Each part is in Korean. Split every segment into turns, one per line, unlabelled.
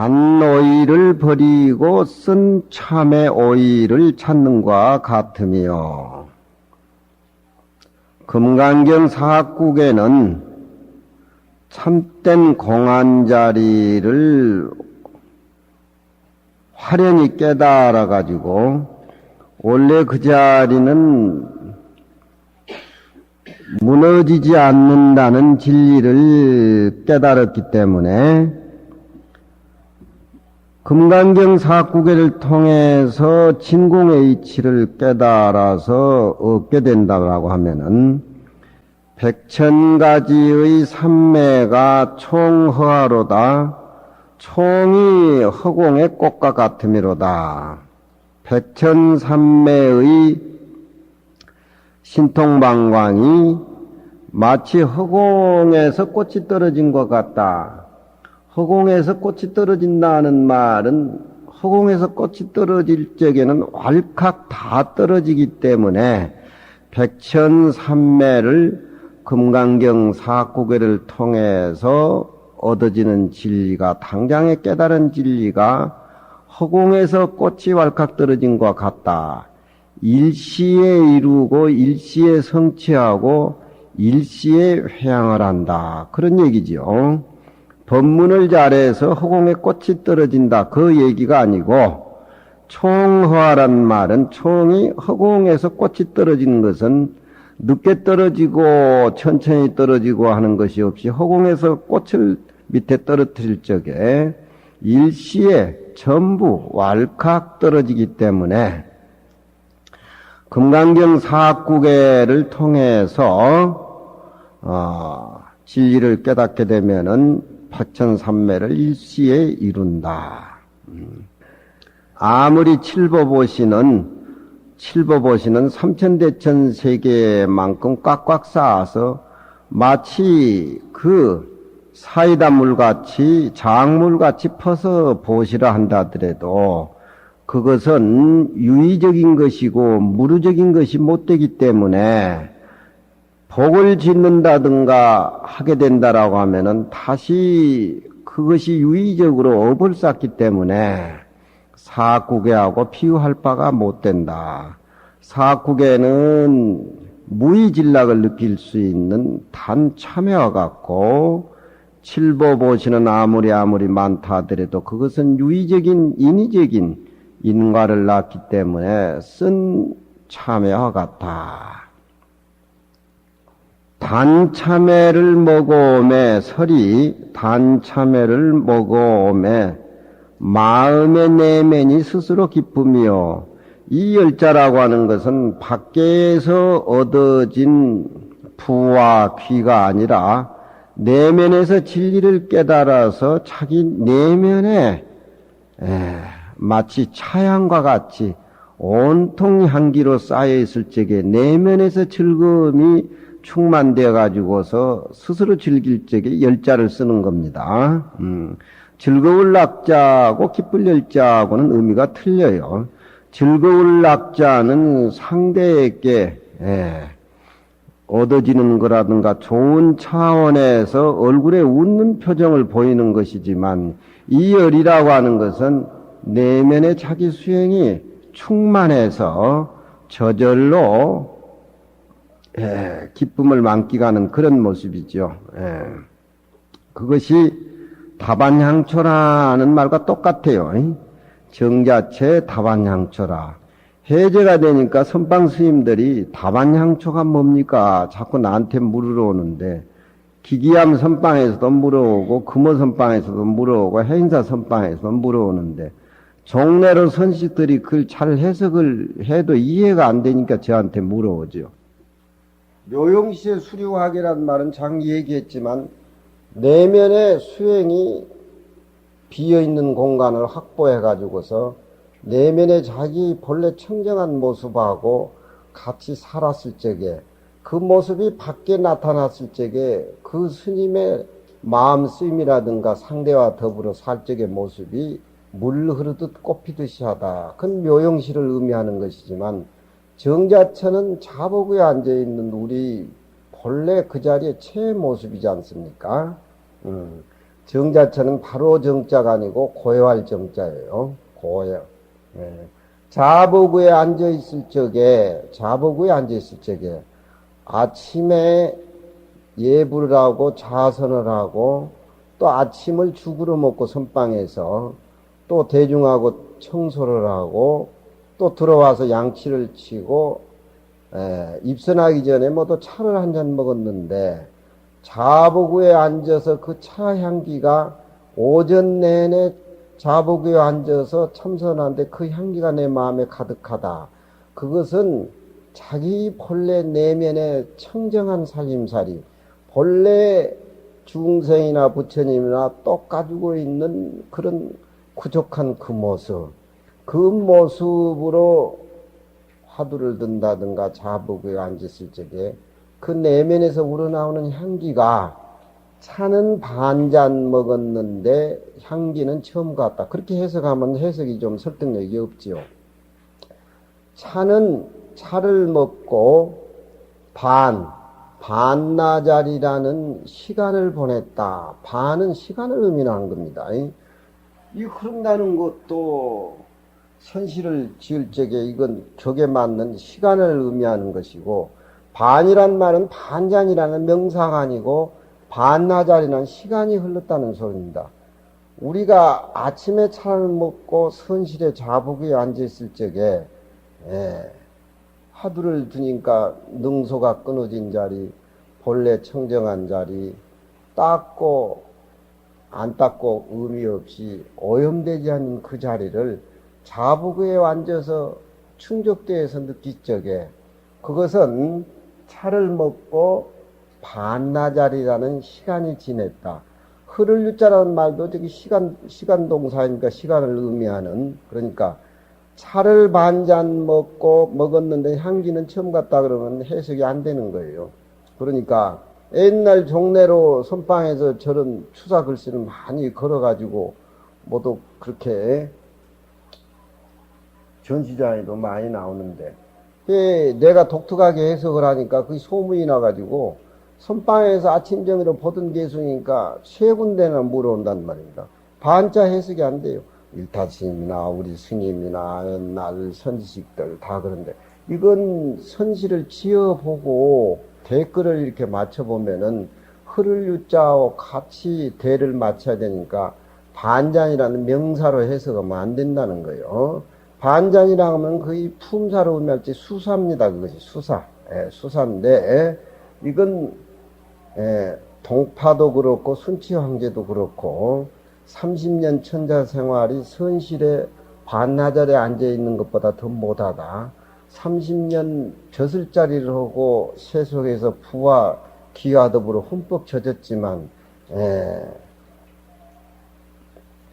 단 오이를 버리고 쓴 참의 오이를 찾는 것과 같으며 금강경 사학국에는 참된 공안자리를 화련히 깨달아 가지고 원래 그 자리는 무너지지 않는다는 진리를 깨달았기 때문에 금강경 사학구계를 통해서 진공의 이치를 깨달아서 얻게 된다고 하면은 백천가지의 삼매가 총허하로다. 총이 허공의 꽃과 같으미로다. 백천삼매의 신통방광이 마치 허공에서 꽃이 떨어진 것 같다. 허공에서 꽃이 떨어진다는 말은 허공에서 꽃이 떨어질 적에는 왈칵 다 떨어지기 때문에 백천삼매를 금강경 사학구계를 통해서 얻어지는 진리가 당장에 깨달은 진리가 허공에서 꽃이 왈칵 떨어진 것 같다. 일시에 이루고 일시에 성취하고 일시에 회양을 한다. 그런 얘기지요. 법문을 잘해서 허공에 꽃이 떨어진다. 그 얘기가 아니고 총허하란 말은 총이 허공에서 꽃이 떨어지는 것은 늦게 떨어지고 천천히 떨어지고 하는 것이 없이 허공에서 꽃을 밑에 떨어뜨릴 적에 일시에 전부 왈칵 떨어지기 때문에 금강경 사학구계를 통해서 진리를 깨닫게 되면은 백천삼매를 일시에 이룬다. 아무리 칠보보시는 삼천대천 세계만큼 꽉꽉 쌓아서 마치 그 사이다물같이 장물같이 퍼서 보시라 한다더라도 그것은 유의적인 것이고 무르적인 것이 못 되기 때문에 복을 짓는다든가 하게 된다라고 하면은 다시 그것이 유의적으로 업을 쌓기 때문에 사학구계하고 비유할 바가 못 된다. 사학구계는 무의진락을 느낄 수 있는 단 참여와 같고 칠보보시는 아무리 많다 하더라도 그것은 유의적인 인위적인 인과를 낳기 때문에 쓴 참회와 같다. 단참회를 먹어오매 설이 단참회를 먹어오매 마음의 내면이 스스로 기쁨이요. 이 열자라고 하는 것은 밖에서 얻어진 부와 귀가 아니라 내면에서 진리를 깨달아서 자기 내면에 마치 차양과 같이 온통 향기로 쌓여 있을 적에 내면에서 즐거움이 충만되어 가지고서 스스로 즐길 적에 열자를 쓰는 겁니다. 즐거울 낙자하고 기쁠 열자하고는 의미가 틀려요. 즐거울 낙자는 상대에게 얻어지는 거라든가 좋은 차원에서 얼굴에 웃는 표정을 보이는 것이지만 이 열이라고 하는 것은 내면의 자기 수행이 충만해서 저절로 기쁨을 만끽하는 그런 모습이죠. 그것이 다반향초라는 말과 똑같아요. 정자체 다반향초라. 해제가 되니까 선방 스님들이 다반향초가 뭡니까? 자꾸 나한테 물으러 오는데 기기암 선방에서도 물어오고 금호 선방에서도 물어오고 해인사 선방에서도 물어오는데 종래로 선식들이 그걸 잘 해석을 해도 이해가 안 되니까 저한테 물어오죠. 묘용시의 수료학이라는 말은 장기 얘기했지만 내면의 수행이 비어있는 공간을 확보해가지고서 내면의 자기 본래 청정한 모습하고 같이 살았을 적에 그 모습이 밖에 나타났을 적에 그 스님의 마음 쓰임이라든가 상대와 더불어 살 적의 모습이 물 흐르듯 꽃피듯이 하다. 그건 묘용시를 의미하는 것이지만 정자체는 자복에 앉아있는 우리 본래 그 자리의 체의 모습이지 않습니까? 정자처는 바로 정자가 아니고 고요할 정자예요. 고요. 예. 자복에 앉아 있을 적에, 아침에 예불을 하고 자선을 하고 또 아침을 죽으로 먹고 선방에서 또 대중하고 청소를 하고 또 들어와서 양치를 치고 입선하기 전에 모두 차를 한 잔 먹었는데 자복에 앉아서 그 차 향기가 오전 내내 자복에 앉아서 참선하는데 그 향기가 내 마음에 가득하다. 그것은 자기 본래 내면의 청정한 살림살이 본래 중생이나 부처님이나 똑 가지고 있는 그런 부족한 그 모습으로 화두를 든다든가 자복에 앉았을 적에 그 내면에서 우러나오는 향기가 차는 반잔 먹었는데 향기는 처음 같다. 그렇게 해석하면 해석이 좀 설득력이 없지요. 차를 먹고 반나절이라는 시간을 보냈다. 반은 시간을 의미하는 겁니다. 이 흐른다는 것도 선시를 지을 적에 이건 격에 맞는 시간을 의미하는 것이고, 반이란 말은 반잔이라는 명사가 아니고 반나절이라는 시간이 흘렀다는 소리입니다. 우리가 아침에 차를 먹고 선실에 자복에 앉아있을 적에 화두를 드니까 능소가 끊어진 자리, 본래 청정한 자리, 닦고 안 닦고 의미 없이 오염되지 않은 그 자리를 자복에 앉아서 충족대에서 느낄 적에 그것은 차를 먹고 반나절이라는 시간이 지냈다. 흐를 유자라는 말도 저기 시간 동사니까 시간을 의미하는, 그러니까 차를 반잔 먹었는데 향기는 처음 같다 그러면 해석이 안 되는 거예요. 그러니까 옛날 종래로 선방에서 저런 추사 글씨를 많이 걸어가지고 모두 그렇게 전시장에도 많이 나오는데, 내가 독특하게 해석을 하니까 그게 소문이 나가지고 선방에서 아침 정으로 보던 개수니까 세 군데나 물어온단 말입니다. 반자 해석이 안 돼요. 일타스님이나 우리 스님이나 옛날 선지식들 다 그런데, 이건 선시를 지어보고 댓글을 이렇게 맞춰보면은 흐를 유자하고 같이 대를 맞춰야 되니까 반잔이라는 명사로 해석하면 안 된다는 거예요. 반잔이라 하면 거의 품사로 의미할지 수사입니다. 그것이 수사인데, 이건 동파도 그렇고 순치 황제도 그렇고 30년 천자 생활이 선실에 반나절에 앉아 있는 것보다 더 못하다. 30년 벼슬자리를 하고 세속에서 부와 기와 더불어 흠뻑 젖었지만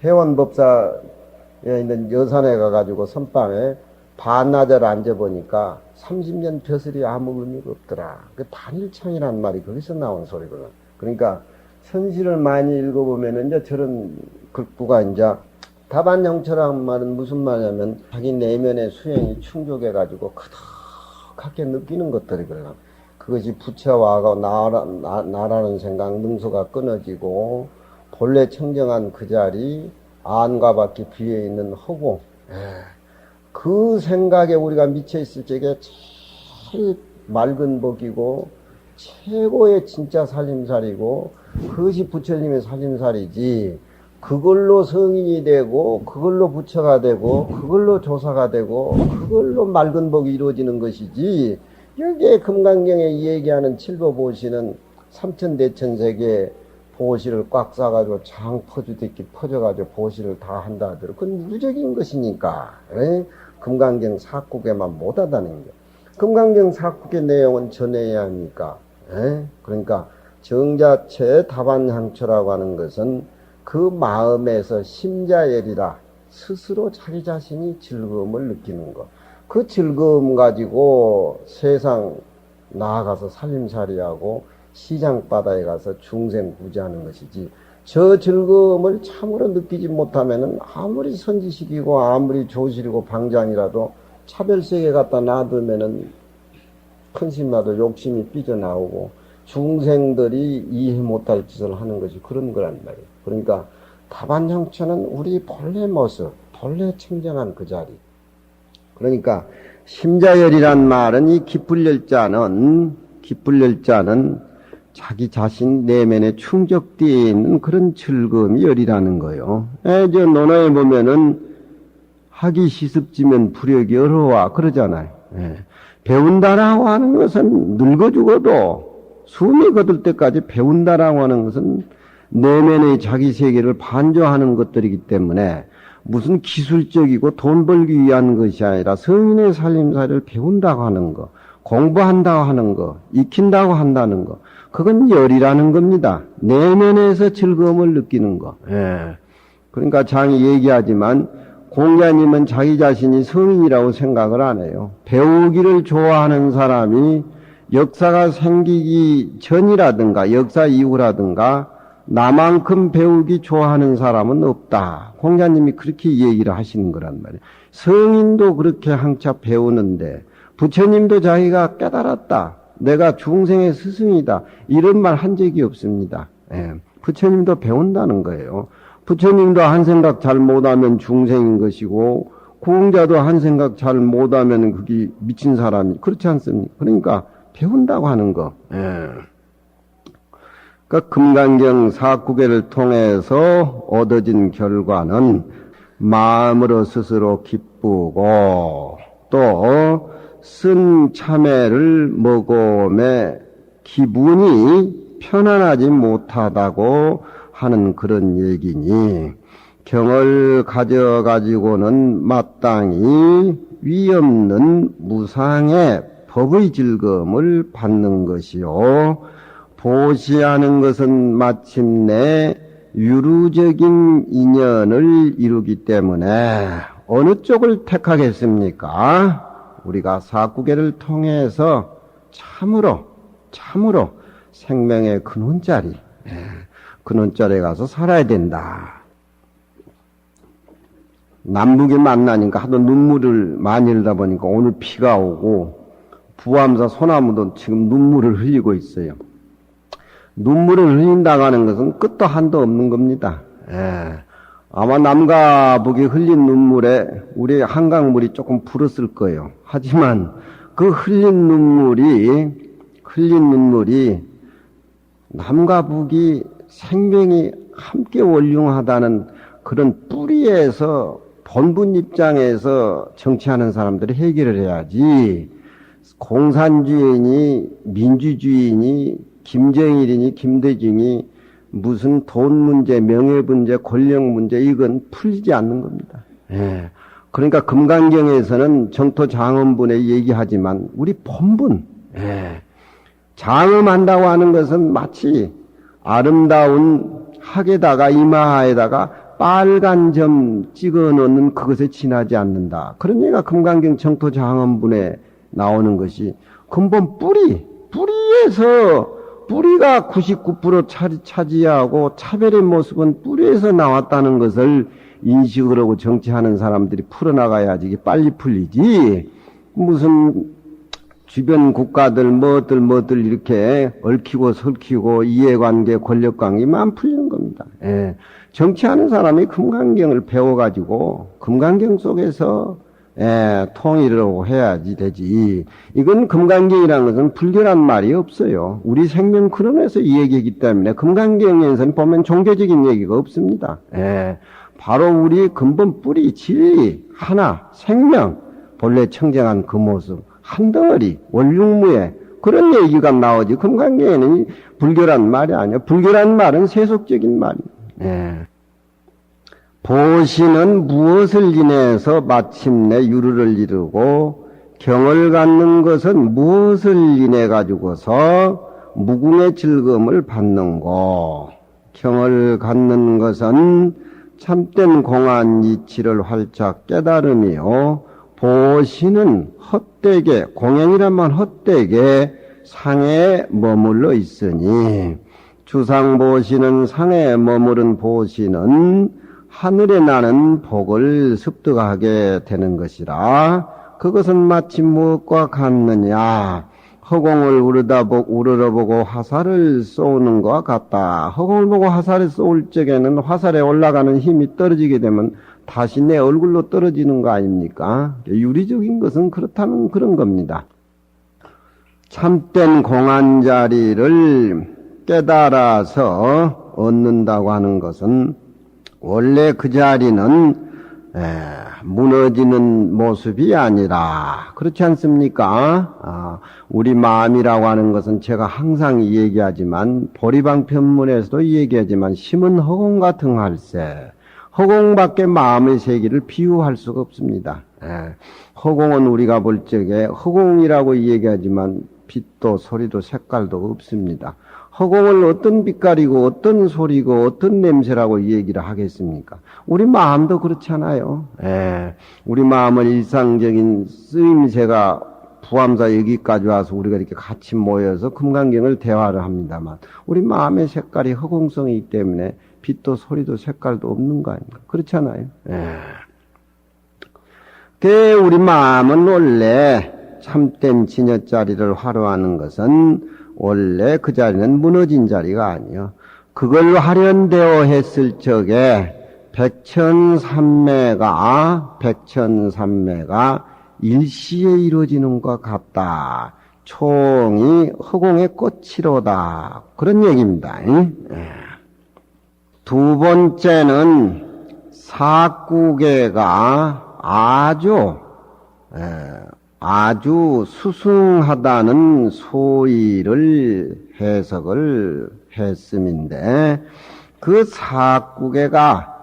회원법사에 있는 여산에 가가지고 선방에 반나절 앉아보니까 30년 벼슬이 아무 의미가 없더라. 그 단일창이란 말이 거기서 나온 소리거든. 그러니까 선시를 많이 읽어보면은 이제 저런 극부가 이제 다반영처라는 말은 무슨 말이냐면 자기 내면의 수행이 충족해가지고 크게 느끼는 것들이거든. 그것이 부처와가 나라는 생각, 능소가 끊어지고 본래 청정한 그 자리, 안과 밖에 비어있는 허공, 그 생각에 우리가 미쳐있을 적에 제일 맑은 복이고 최고의 진짜 살림살이고 그것이 부처님의 살림살이지, 그걸로 성인이 되고 그걸로 부처가 되고 그걸로 조사가 되고 그걸로 맑은 복이 이루어지는 것이지, 여기에 금강경에 얘기하는 칠보보시는 삼천대천세계 보시를 꽉 싸가지고 장 퍼주듯이 퍼져가지고 보시를 다 한다 하더라도 그건 무적인 것이니까 금강경 사국에만 못하다는 게, 금강경 사국의 내용은 전해야 하니까. 그러니까 정자체 다반향초라고 하는 것은 그 마음에서 심자열이라 스스로 자기 자신이 즐거움을 느끼는 것, 그 즐거움 가지고 세상 나아가서 살림살이하고 시장바다에 가서 중생구제하는 것이지, 저 즐거움을 참으로 느끼지 못하면은 아무리 선지식이고 아무리 조실이고 방장이라도 차별세계 갖다 놔두면은 큰심나도 욕심이 삐져나오고 중생들이 이해 못할 짓을 하는 것이 그런 거란 말이에요. 그러니까 타반형체는 우리 본래 모습, 본래 청정한 그 자리. 그러니까 심자열이란 말은 이 기쁠열자는 자기 자신 내면에 충족되어 있는 그런 즐거움이 열이라는 거요. 저 논어에 보면은 하기 시습지면 부력이 어려워 그러잖아요. 배운다라고 하는 것은 늙어 죽어도 숨이 거둘 때까지 배운다라고 하는 것은 내면의 자기 세계를 반조하는 것들이기 때문에 무슨 기술적이고 돈 벌기 위한 것이 아니라 성인의 살림살이를 배운다고 하는 거, 공부한다고 하는 거, 익힌다고 한다는 거, 그건 열이라는 겁니다. 내면에서 즐거움을 느끼는 거. 그러니까 장이 얘기하지만 공자님은 자기 자신이 성인이라고 생각을 안 해요. 배우기를 좋아하는 사람이 역사가 생기기 전이라든가 역사 이후라든가 나만큼 배우기 좋아하는 사람은 없다. 공자님이 그렇게 얘기를 하시는 거란 말이에요. 성인도 그렇게 한차 배우는데 부처님도 자기가 깨달았다. 내가 중생의 스승이다. 이런 말 한 적이 없습니다. 부처님도 배운다는 거예요. 부처님도 한 생각 잘 못하면 중생인 것이고 공자도 한 생각 잘 못하면 그게 미친 사람이 그렇지 않습니까? 그러니까 배운다고 하는 거. 그러니까 금강경 사구계를 통해서 얻어진 결과는 마음으로 스스로 기쁘고 또 쓴 참외를 먹음에 기분이 편안하지 못하다고 하는 그런 얘기니 경을 가져가지고는 마땅히 위없는 무상의 법의 즐거움을 받는 것이요. 보시하는 것은 마침내 유루적인 인연을 이루기 때문에 어느 쪽을 택하겠습니까? 우리가 사구계를 통해서 참으로 생명의 근원자리에 가서 살아야 된다. 남북이 만나니까 하도 눈물을 많이 흘리다 보니까 오늘 비가 오고 부암사 소나무도 지금 눈물을 흘리고 있어요. 눈물을 흘린다고 하는 것은 끝도 한도 없는 겁니다. 아마 남과 북이 흘린 눈물에 우리 한강물이 조금 불었을 거예요. 하지만 그 흘린 눈물이 남과 북이 생명이 함께 원융하다는 그런 뿌리에서 본분 입장에서 정치하는 사람들이 해결을 해야지 공산주의니 민주주의니 김정일이니 김대중이 무슨 돈 문제, 명예 문제, 권력 문제 이건 풀리지 않는 겁니다. 그러니까 금강경에서는 정토 장엄분에 얘기하지만 우리 본분 장엄한다고 하는 것은 마치 아름다운 학에다가 이마에다가 빨간 점 찍어 놓는 그것에 지나지 않는다. 그런 얘기가 금강경 정토 장엄분에 나오는 것이 근본 뿌리가 99% 차지하고 차별의 모습은 뿌리에서 나왔다는 것을 인식을 하고 정치하는 사람들이 풀어나가야지 이게 빨리 풀리지. 무슨 주변 국가들 뭐들 이렇게 얽히고 설키고 이해관계 권력관계만 안 풀리는 겁니다. 정치하는 사람이 금강경을 배워가지고 금강경 속에서 통일을 하고 해야지 되지. 이건 금강경이라는 것은 불교란 말이 없어요. 우리 생명 근원에서 이 얘기이기 때문에 금강경에서는 보면 종교적인 얘기가 없습니다. 바로 우리 근본 뿌리, 진리, 하나, 생명, 본래 청정한 그 모습, 한 덩어리, 원육무예 그런 얘기가 나오지. 금강경에는 불교란 말이 아니에요. 불교란 말은 세속적인 말이에요. 보시는 무엇을 인해서 마침내 유루를 이루고 경을 갖는 것은 무엇을 인해 가지고서 무궁의 즐거움을 받는고 경을 갖는 것은 참된 공안 이치를 활짝 깨달음이요 보시는 헛되게 공연이라면 헛되게 상에 머물러 있으니 주상보시는 상에 머무른 보시는 하늘에 나는 복을 습득하게 되는 것이라. 그것은 마치 무엇과 같느냐. 허공을 우러러보고 화살을 쏘는 것과 같다. 허공을 보고 화살을 쏠 적에는 화살에 올라가는 힘이 떨어지게 되면 다시 내 얼굴로 떨어지는 거 아닙니까? 유리적인 것은 그렇다는 그런 겁니다. 참된 공안자리를 깨달아서 얻는다고 하는 것은 원래 그 자리는 무너지는 모습이 아니라 그렇지 않습니까? 우리 마음이라고 하는 것은 제가 항상 얘기하지만 보리방편문에서도 얘기하지만 심은 허공 같은 할세 허공밖에 마음의 세계를 비유할 수가 없습니다. 허공은 우리가 볼 적에 허공이라고 얘기하지만 빛도 소리도 색깔도 없습니다. 허공을 어떤 빛깔이고 어떤 소리고 어떤 냄새라고 얘기를 하겠습니까? 우리 마음도 그렇잖아요. 우리 마음은 일상적인 쓰임새가 부암사 여기까지 와서 우리가 이렇게 같이 모여서 금강경을 대화를 합니다만 우리 마음의 색깔이 허공성이기 때문에 빛도 소리도 색깔도 없는 거 아닙니까? 그렇잖아요. 우리 마음은 원래 참된 진여자리를 화로하는 것은 원래 그 자리는 무너진 자리가 아니요. 그걸 활연되어 했을 적에 백천삼매가 일시에 이루어지는 것 같다. 총이 허공의 꽃이로다. 그런 얘기입니다. 두 번째는 사구계가 아주 수승하다는 소위를 해석을 했음인데 그 사구계가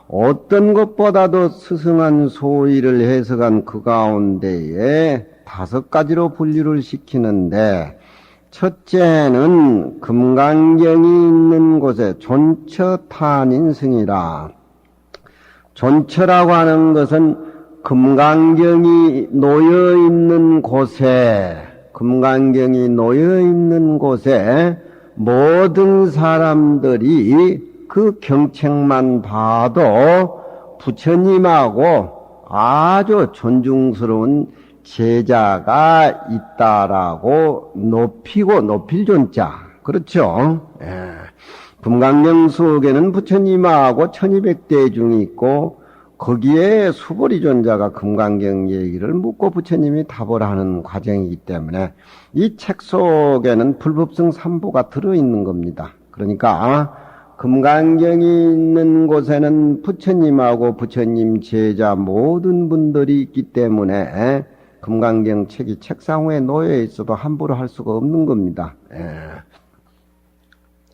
어떤 것보다도 스승한 소위를 해석한 그 가운데에 5가지로 분류를 시키는데 첫째는 금강경이 있는 곳에 존처탄인승이라. 존처라고 하는 것은 금강경이 놓여있는 곳에 모든 사람들이 그 경책만 봐도 부처님하고 아주 존중스러운 제자가 있다라고 높일 존자. 그렇죠? 금강경 속에는 부처님하고 1200대중이 있고 거기에 수보리 존자가 금강경 얘기를 묻고 부처님이 답을 하는 과정이기 때문에 이 책 속에는 불법성 3보가 들어있는 겁니다. 그러니까 금강경이 있는 곳에는 부처님하고 부처님 제자 모든 분들이 있기 때문에 금강경 책이 책상 위에 놓여 있어도 함부로 할 수가 없는 겁니다.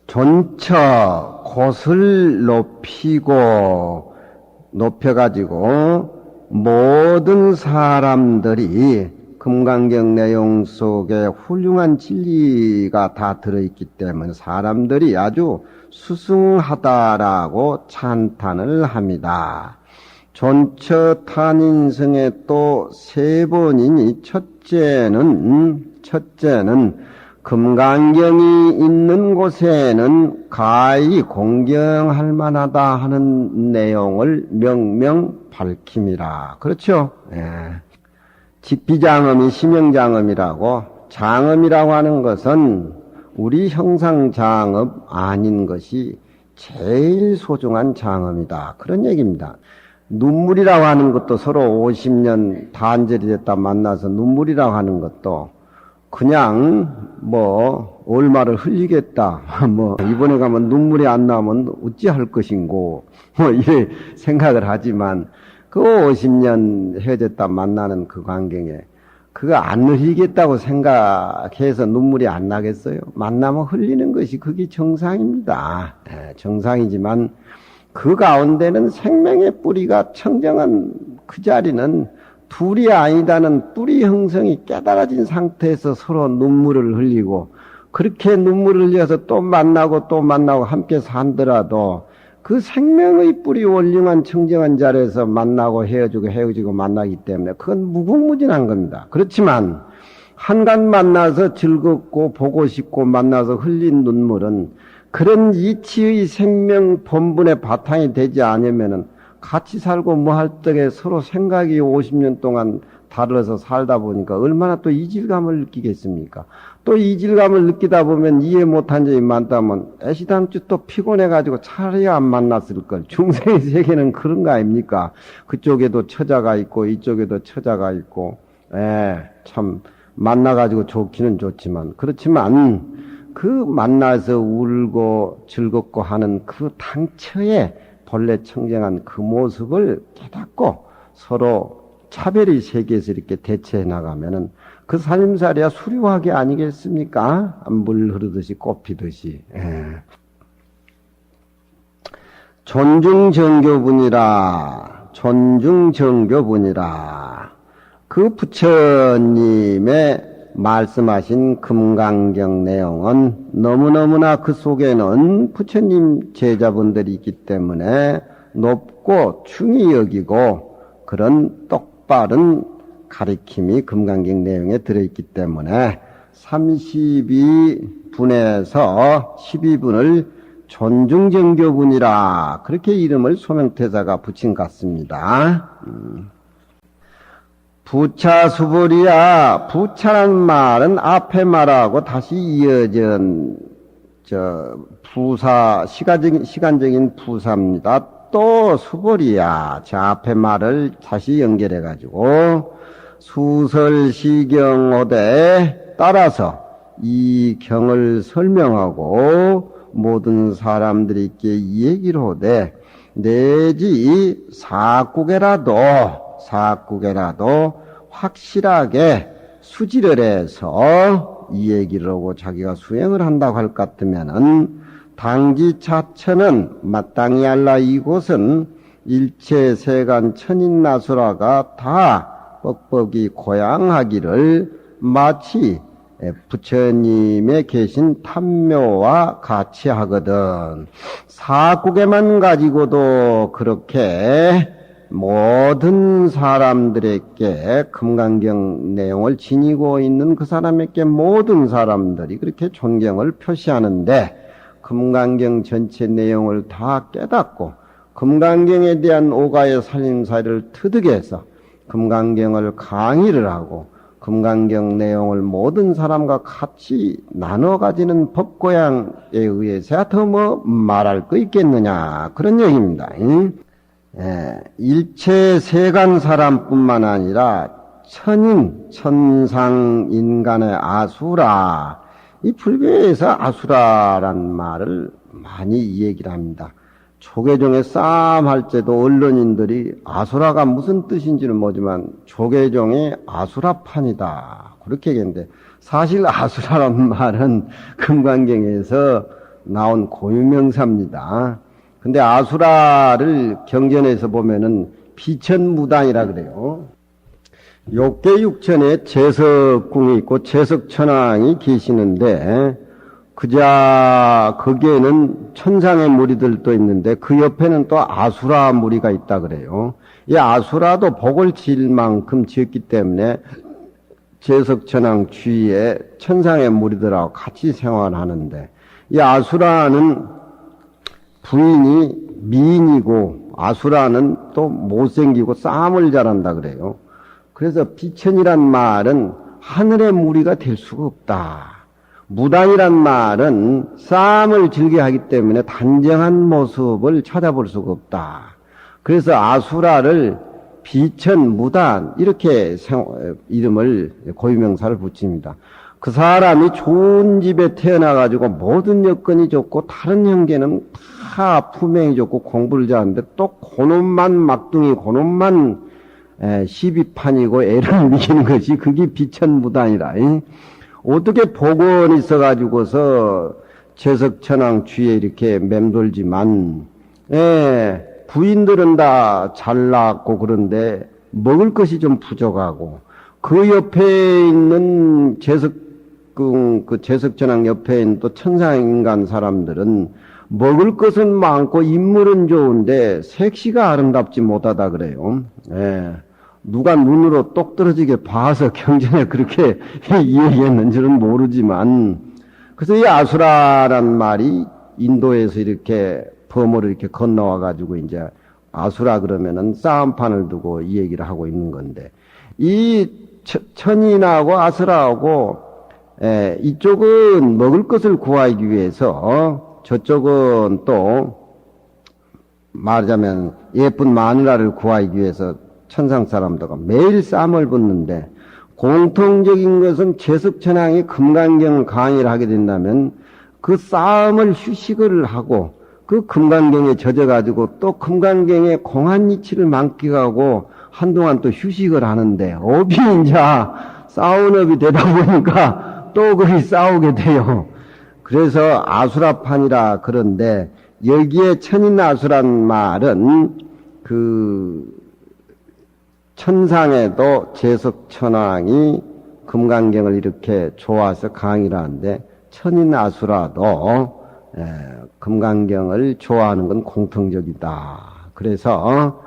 존처 곳을 높여가지고 모든 사람들이 금강경 내용 속에 훌륭한 진리가 다 들어있기 때문에 사람들이 아주 수승하다라고 찬탄을 합니다. 존처탄인성에 또 3번이니 첫째는 금강경이 있는 곳에는 가히 공경할 만하다 하는 내용을 명명 밝힘이라. 그렇죠? 직비장엄이 심형장엄이라고, 장엄이라고 하는 것은 우리 형상장엄 아닌 것이 제일 소중한 장엄이다. 그런 얘기입니다. 눈물이라고 하는 것도 서로 50년 단절이 됐다 만나서 눈물이라고 하는 것도 그냥 얼마를 흘리겠다. 이번에 가면 눈물이 안 나오면 어찌할 것인고. 이래 생각을 하지만 그 50년 헤어졌다 만나는 그 광경에 그거 안 흘리겠다고 생각해서 눈물이 안 나겠어요? 만나면 흘리는 것이 그게 정상입니다. 정상이지만 그 가운데는 생명의 뿌리가 청정한 그 자리는 둘이 아니다는 뿌리 형성이 깨달아진 상태에서 서로 눈물을 흘리고 그렇게 눈물을 흘려서 또 만나고 함께 산더라도 그 생명의 뿌리 원령한 청정한 자리에서 만나고 헤어지고 만나기 때문에 그건 무궁무진한 겁니다. 그렇지만 한간 만나서 즐겁고 보고 싶고 만나서 흘린 눈물은 그런 이치의 생명 본분의 바탕이 되지 않으면은 같이 살고 뭐 할 적에 서로 생각이 50년 동안 달라서 살다 보니까 얼마나 또 이질감을 느끼겠습니까? 또 이질감을 느끼다 보면 이해 못한 점이 많다면 애시당초 또 피곤해가지고 차라리 안 만났을 걸. 중생의 세계는 그런 거 아닙니까? 그쪽에도 처자가 있고 이쪽에도 처자가 있고, 참 만나가지고 좋기는 좋지만, 그렇지만 그 만나서 울고 즐겁고 하는 그 당처에 본래 청정한 그 모습을 깨닫고 서로 차별의 세계에서 이렇게 대처해 나가면은 그 살림살이야 수려하게 아니겠습니까? 물 흐르듯이 꽃피듯이. 존중정교분이라 그 부처님의 말씀하신 금강경 내용은 너무너무나 그 속에는 부처님 제자분들이 있기 때문에 높고 중히 여기고 그런 똑바른 가리킴이 금강경 내용에 들어있기 때문에 32분에서 12분을 존중정교분이라 그렇게 이름을 소명태자가 붙인 것 같습니다. 부차수불이야. 부차란 말은 앞에 말하고 다시 이어진 부사 시간적인 부사입니다. 또 수불이야. 저 앞에 말을 다시 연결해 가지고 수설시경호대 따라서 이 경을 설명하고 모든 사람들이 있게 이 얘기를 하되 내지 사국에라도 확실하게 수지를 해서 이 얘기를 하고 자기가 수행을 한다고 할 것 같으면은 당지 자처는 마땅히 알라 이곳은 일체 세간 천인나수라가 다 뻑뻑이 고양하기를 마치 부처님의 계신 탐묘와 같이 하거든. 사국에만 가지고도 그렇게 모든 사람들에게 금강경 내용을 지니고 있는 그 사람에게 모든 사람들이 그렇게 존경을 표시하는데 금강경 전체 내용을 다 깨닫고 금강경에 대한 오가의 살림살이를 터득해서 금강경을 강의를 하고 금강경 내용을 모든 사람과 같이 나눠 가지는 법고양에 의해서야 더 뭐 말할 거 있겠느냐 그런 얘기입니다. 일체 세간 사람뿐만 아니라 천인, 천상 인간의 아수라, 이 불교에서 아수라란 말을 많이 이 얘기를 합니다. 조계종에 싸움할 때도 언론인들이 아수라가 무슨 뜻인지는 모르지만 조계종이 아수라판이다 그렇게 얘기했는데 사실 아수라란 말은 금강경에서 나온 고유명사입니다. 근데 아수라를 경전에서 보면은 비천무당이라 그래요. 욕계육천에 재석궁이 있고 재석천왕이 계시는데 거기에는 천상의 무리들도 있는데 그 옆에는 또 아수라 무리가 있다 그래요. 이 아수라도 복을 지을 만큼 지었기 때문에 재석천왕 주위에 천상의 무리들하고 같이 생활하는데 이 아수라는 부인이 미인이고 아수라는 또 못생기고 싸움을 잘한다 그래요. 그래서 비천이란 말은 하늘의 무리가 될 수가 없다. 무당이란 말은 싸움을 즐겨하기 때문에 단정한 모습을 찾아볼 수가 없다. 그래서 아수라를 비천, 무당 이렇게 이름을 고유명사를 붙입니다. 그 사람이 좋은 집에 태어나가지고 모든 여건이 좋고 다른 형제는 다 품행이 좋고 공부를 잘하는데 또 고놈만 막둥이 고놈만 시비판이고 애를 미기는 것이 그게 비천무당이라. 어떻게 복원이 있어가지고서 재석천왕 주위에 이렇게 맴돌지만 부인들은 다 잘났고 그런데 먹을 것이 좀 부족하고 그 옆에 있는 그 재석천왕 옆에 있는 또 천상인간 사람들은 먹을 것은 많고 인물은 좋은데 색시가 아름답지 못하다 그래요. 누가 눈으로 똑 떨어지게 봐서 경전에 그렇게 이야기했는지는 모르지만 그래서 이 아수라란 말이 인도에서 이렇게 범어를 이렇게 건너와 가지고 이제 아수라 그러면은 싸움판을 두고 이 얘기를 하고 있는 건데 이 천인하고 아수라하고 이쪽은 먹을 것을 구하기 위해서 저쪽은 또 말하자면 예쁜 마누라를 구하기 위해서 천상 사람들과 매일 싸움을 붙는데 공통적인 것은 제석천왕이 금강경 강의를 하게 된다면 그 싸움을 휴식을 하고 그 금강경에 젖어가지고 또 금강경의 공한 이치를 만끽하고 한동안 또 휴식을 하는데 업이 이제 싸운 업이 되다 보니까 또 거기 싸우게 돼요. 그래서 아수라판이라 그런데 여기에 천인아수란 말은 그 천상에도 제석천왕이 금강경을 이렇게 좋아서 강의를 하는데 천인아수라도 금강경을 좋아하는 건 공통적이다. 그래서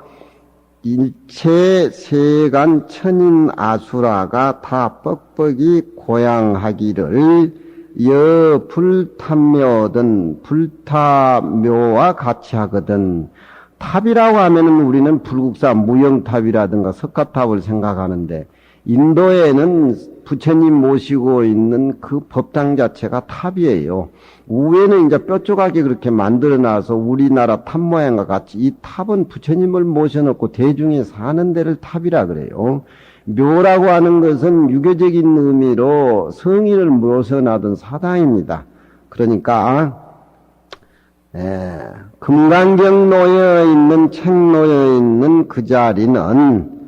일체 세간 천인아수라가 다 뻑뻑이 고양하기를 여 불탑묘든 불탑묘와 같이 하거든. 탑이라고 하면은 우리는 불국사 무영탑이라든가 석가탑을 생각하는데 인도에는 부처님 모시고 있는 그 법당 자체가 탑이에요. 위에는 이제 뾰족하게 그렇게 만들어놔서 우리나라 탑 모양과 같이 이 탑은 부처님을 모셔놓고 대중이 사는 데를 탑이라 그래요. 묘라고 하는 것은 유교적인 의미로 성인을 모셔놔둔 사당입니다. 그러니까 금강경 놓여있는 책 놓여있는 그 자리는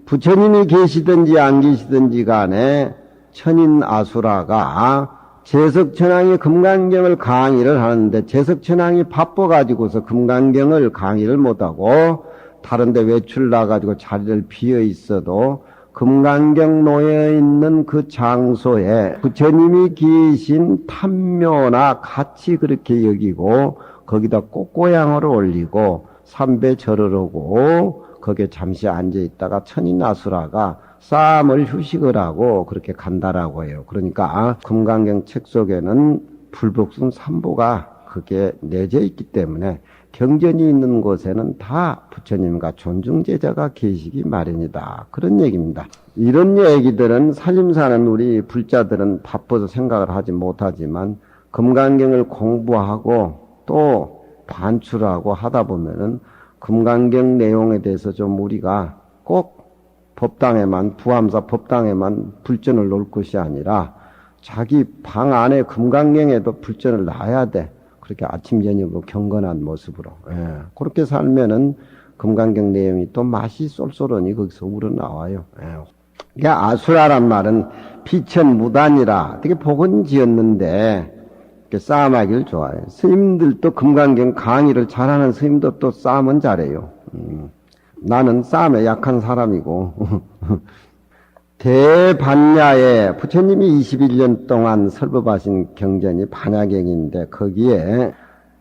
부처님이 계시든지 안 계시든지 간에 천인아수라가 제석천왕이 금강경을 강의를 하는데 제석천왕이 바빠가지고서 금강경을 강의를 못하고 다른 데 외출 나가지고 자리를 비어 있어도 금강경 놓여있는 그 장소에 부처님이 계신 탐묘나 같이 그렇게 여기고 거기다 꽃고향을 올리고 삼배 절을 하고 거기에 잠시 앉아있다가 천인아수라가 싸움을 휴식을 하고 그렇게 간다라고 해요. 그러니까 금강경 책 속에는 불복순 삼보가 그게 내재 있기 때문에 경전이 있는 곳에는 다 부처님과 존중제자가 계시기 마련이다. 그런 얘기입니다. 이런 얘기들은 살림사는 우리 불자들은 바빠서 생각을 하지 못하지만 금강경을 공부하고 또 반출하고 하다 보면은 금강경 내용에 대해서 좀 우리가 꼭 법당에만 부암사 법당에만 불전을 놓을 것이 아니라 자기 방 안에 금강경에도 불전을 놔야 돼. 그렇게 아침 저녁으로 경건한 모습으로 그렇게 살면은 금강경 내용이 또 맛이 쏠쏠하니 거기서 우러나와요. 그러니까 아수라란 말은 비천무단이라 되게 복은 지었는데 싸움하기를 좋아해요. 스님들도 금강경 강의를 잘하는 스님도 또 싸움은 잘해요. 나는 싸움에 약한 사람이고 대반야에 부처님이 21년 동안 설법하신 경전이 반야경인데 거기에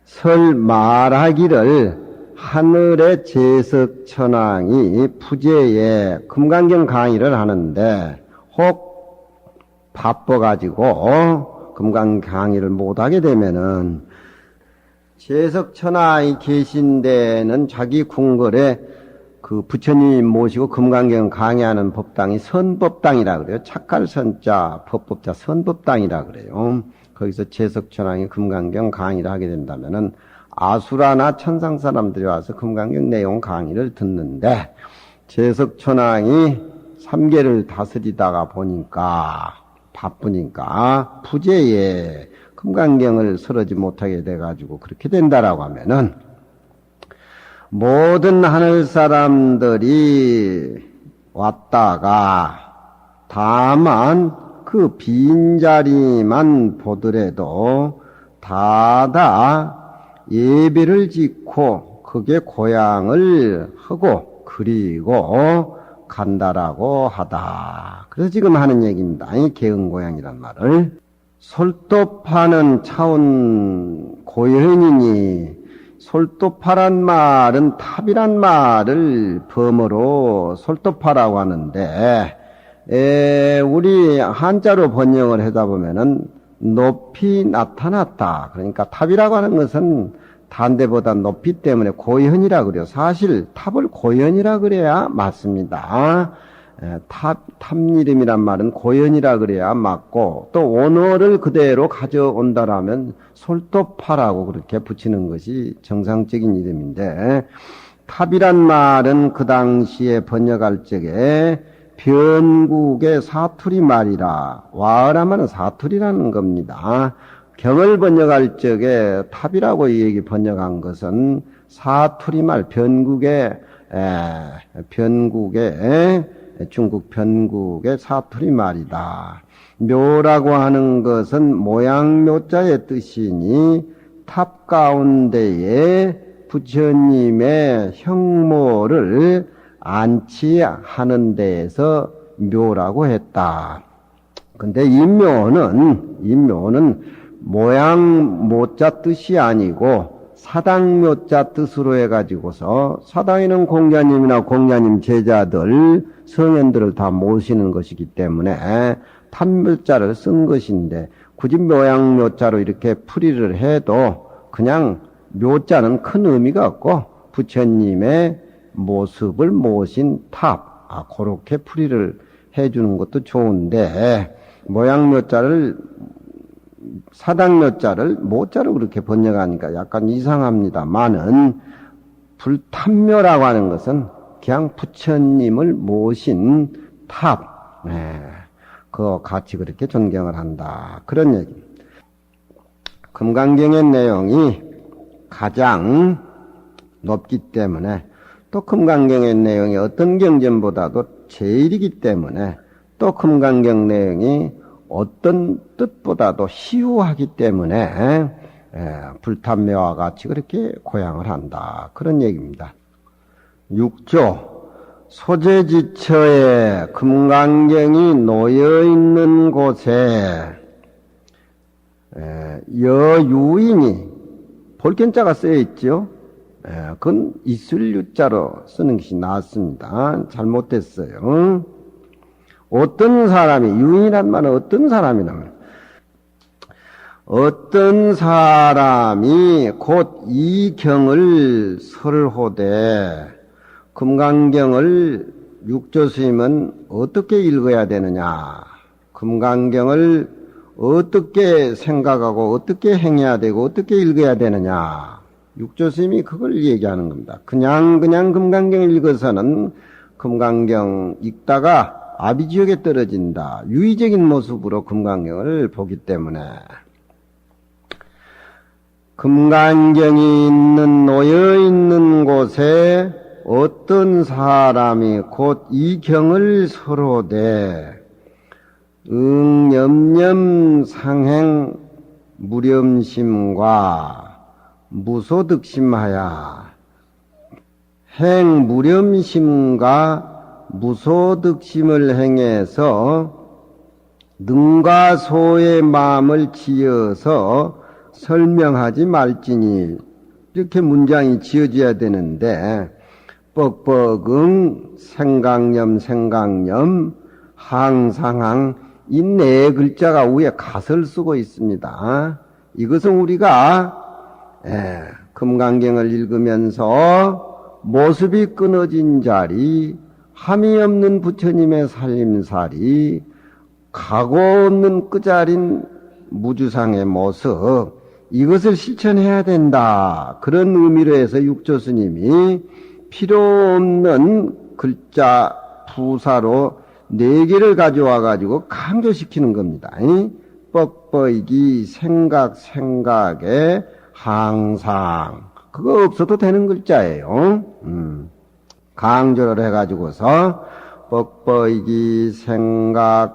설 말하기를 하늘의 제석천왕이 부재에 금강경 강의를 하는데 혹 바빠가지고 금강 강의를 못하게 되면은 제석천왕이 계신 데는 자기 궁궐에 그 부처님 모시고 금강경 강의하는 법당이 선법당이라 그래요. 착갈선자 법법자 선법당이라 그래요. 거기서 제석천왕이 금강경 강의를 하게 된다면은 아수라나 천상 사람들이 와서 금강경 내용 강의를 듣는데 제석천왕이 3계를 다스리다가 보니까 바쁘니까 부재에 금강경을 설하지 못하게 돼가지고 그렇게 된다라고 하면은 모든 하늘 사람들이 왔다가 다만 그 빈자리만 보더라도 다다 예배를 짓고 그게 고향을 하고 그리고 간다라고 하다. 그래서 지금 하는 얘기입니다. 이 개응고향이란 말을. 솔도파는 차원 고연이니 솔도파란 말은 탑이란 말을 범어로 솔도파라고 하는데 우리 한자로 번역을 하다 보면은 높이 나타났다. 그러니까 탑이라고 하는 것은 단대보다 높이 때문에 고현이라 그래요. 사실 탑을 고현이라 그래야 맞습니다. 탑이름이란 말은 고연이라 그래야 맞고, 또 원어를 그대로 가져온다라면 솔토파라고 그렇게 붙이는 것이 정상적인 이름인데, 탑이란 말은 그 당시에 번역할 적에 변국의 사투리 말이라, 와어라 말은 사투리라는 겁니다. 경을 번역할 적에 탑이라고 이 얘기 번역한 것은 사투리 말, 변국의 중국 변국의 사투리 말이다. 묘라고 하는 것은 모양 묘자의 뜻이니 탑 가운데에 부처님의 형모를 안치하는 데에서 묘라고 했다. 근데 이 묘는 모양 모자 뜻이 아니고 사당 묘자 뜻으로 해가지고서, 사당에는 공자님이나 공자님 제자들, 성현들을 다 모시는 것이기 때문에 탑묘자를 쓴 것인데, 굳이 모양 묘자로 이렇게 풀이를 해도 그냥 묘자는 큰 의미가 없고 부처님의 모습을 모신 탑, 그렇게 풀이를 해주는 것도 좋은데, 모양 묘자를, 사당 묘자를 모자로 그렇게 번역하니까 약간 이상합니다만은, 불탑묘라고 하는 것은 그냥 부처님을 모신 탑, 그거 같이 그렇게 존경을 한다, 그런 얘기입니다. 금강경의 내용이 가장 높기 때문에, 또 금강경의 내용이 어떤 경전보다도 제일이기 때문에, 또 금강경 내용이 어떤 뜻보다도 희후하기 때문에 불탑묘와 같이 그렇게 고향을 한다, 그런 얘기입니다. 6조 소재지처에 금강경이 놓여있는 곳에 여유인이 볼견자가 쓰여있죠. 그건 있을 유자로 쓰는 것이 낫습니다. 잘못됐어요. 어떤 사람이, 유인이란 말은 어떤 사람이냐면, 어떤 사람이 곧 이 경을 설호되, 금강경을 육조스님은 어떻게 읽어야 되느냐, 금강경을 어떻게 생각하고 어떻게 행해야 되고 어떻게 읽어야 되느냐, 육조스님이 그걸 얘기하는 겁니다. 그냥 금강경을 읽어서는 금강경 읽다가 아비지옥에 떨어진다, 유의적인 모습으로 금강경을 보기 때문에, 금강경이 놓여있는 곳에 어떤 사람이 곧 이 경을 서로되 응염염 상행 무렴심과 무소득심하야, 행 무렴심과 무소득심을 행해서 능과 소의 마음을 지어서 설명하지 말지니, 이렇게 문장이 지어져야 되는데, 뻑뻑응 생강염 항상항, 이 네 글자가 위에 갓을 쓰고 있습니다. 이것은 우리가 금강경을 읽으면서 모습이 끊어진 자리, 함이 없는 부처님의 살림살이, 가고 없는 끄자린 무주상의 모습, 이것을 실천해야 된다, 그런 의미로 해서 육조스님이 필요 없는 글자 부사로 4개를 가져와 가지고 강조시키는 겁니다. 뻑뻑이기 생각에 항상, 그거 없어도 되는 글자예요. 강조를 해가지고서 뻑뻑이기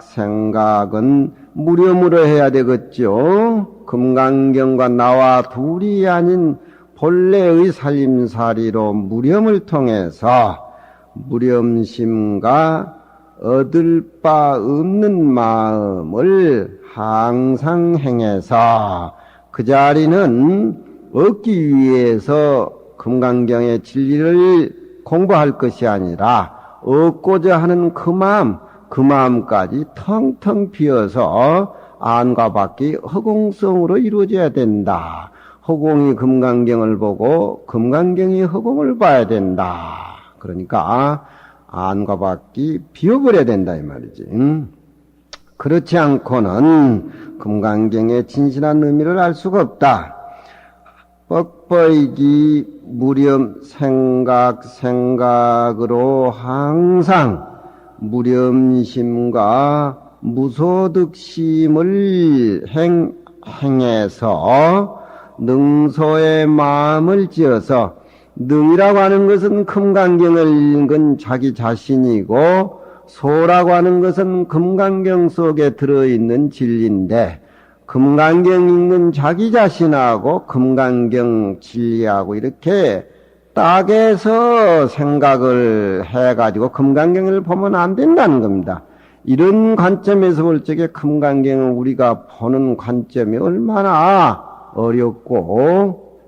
생각은 무렴으로 해야 되겠죠. 금강경과 나와 둘이 아닌 본래의 살림살이로 무렴을 통해서 무렴심과 얻을 바 없는 마음을 항상 행해서, 그 자리는 얻기 위해서 금강경의 진리를 공부할 것이 아니라 얻고자 하는 그 마음까지 텅텅 비어서 안과 밖이 허공성으로 이루어져야 된다. 허공이 금강경을 보고 금강경이 허공을 봐야 된다. 그러니까 안과 밖이 비워버려야 된다 이 말이지. 그렇지 않고는 금강경의 진실한 의미를 알 수가 없다. 뻑뻑이기 무렴 생각으로 항상 무렴심과 무소득심을 행해서 능소의 마음을 지어서, 능이라고 하는 것은 금강경을 읽은 자기 자신이고 소라고 하는 것은 금강경 속에 들어있는 진리인데, 금강경 읽는 자기 자신하고 금강경 진리하고 이렇게 딱에서 생각을 해가지고 금강경을 보면 안 된다는 겁니다. 이런 관점에서 볼 적에 금강경은 우리가 보는 관점이 얼마나 어렵고